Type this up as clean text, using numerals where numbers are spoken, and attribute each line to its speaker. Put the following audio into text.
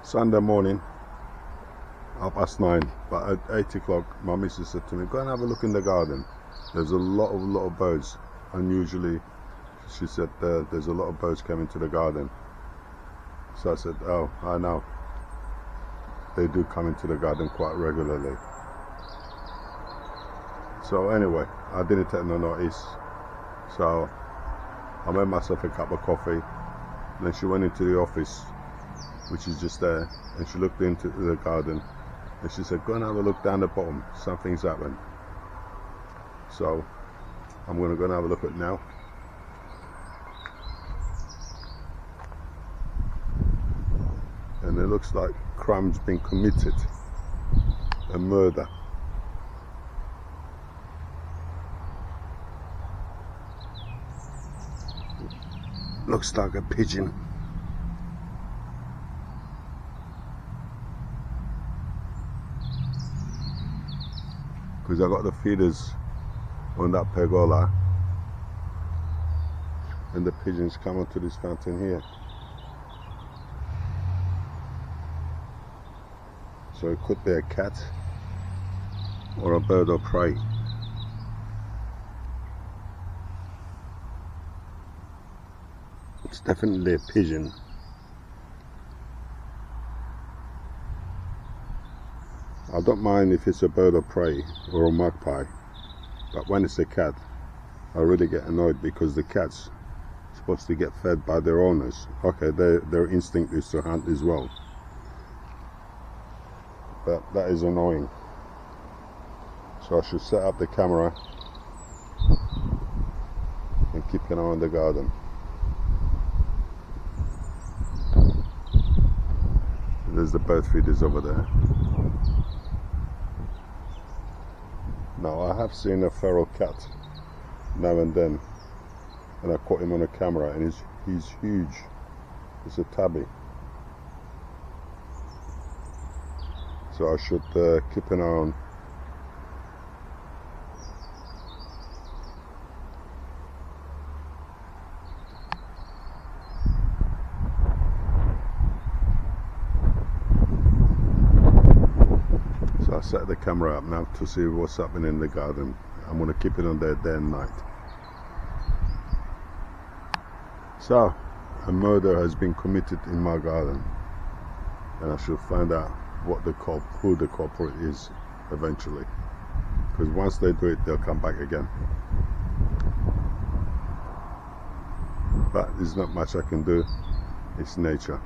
Speaker 1: Sunday morning, 9:30, but at 8 o'clock my missus said to me, go and have a look in the garden. There's a lot of birds. Unusually, she said, there's a lot of birds coming to the garden. So I said, oh, I know. They do come into the garden quite regularly. So anyway, I didn't take no notice. So I made myself a cup of coffee. Then she went into the office, which is just there, and she looked into the garden, and she said, go and have a look down the bottom, something's happened. So I'm going to go and have a look at it now. And it looks like crime's been committed, a murder. Looks like a pigeon. Because I got the feeders on that pergola, and the pigeons come onto this fountain here. So it could be a cat or a bird of prey. It's definitely a pigeon. I don't mind if it's a bird of prey or a magpie, but when it's a cat, I really get annoyed, because the cat's supposed to get fed by their owners. Okay, their instinct is to hunt as well, but that is annoying. So I should set up the camera and keep an eye on the garden. There's the bird feeders over there. Now I have seen a feral cat now and then, and I caught him on a camera, and he's huge. It's a tabby. So I should keep an eye on. So I set the camera up now to see what's happening in the garden. I'm going to keep it on there day and night. So a murder has been committed in my garden, and I should find out who the culprit is eventually, because once they do it, they'll come back again. But there's not much I can do. It's nature.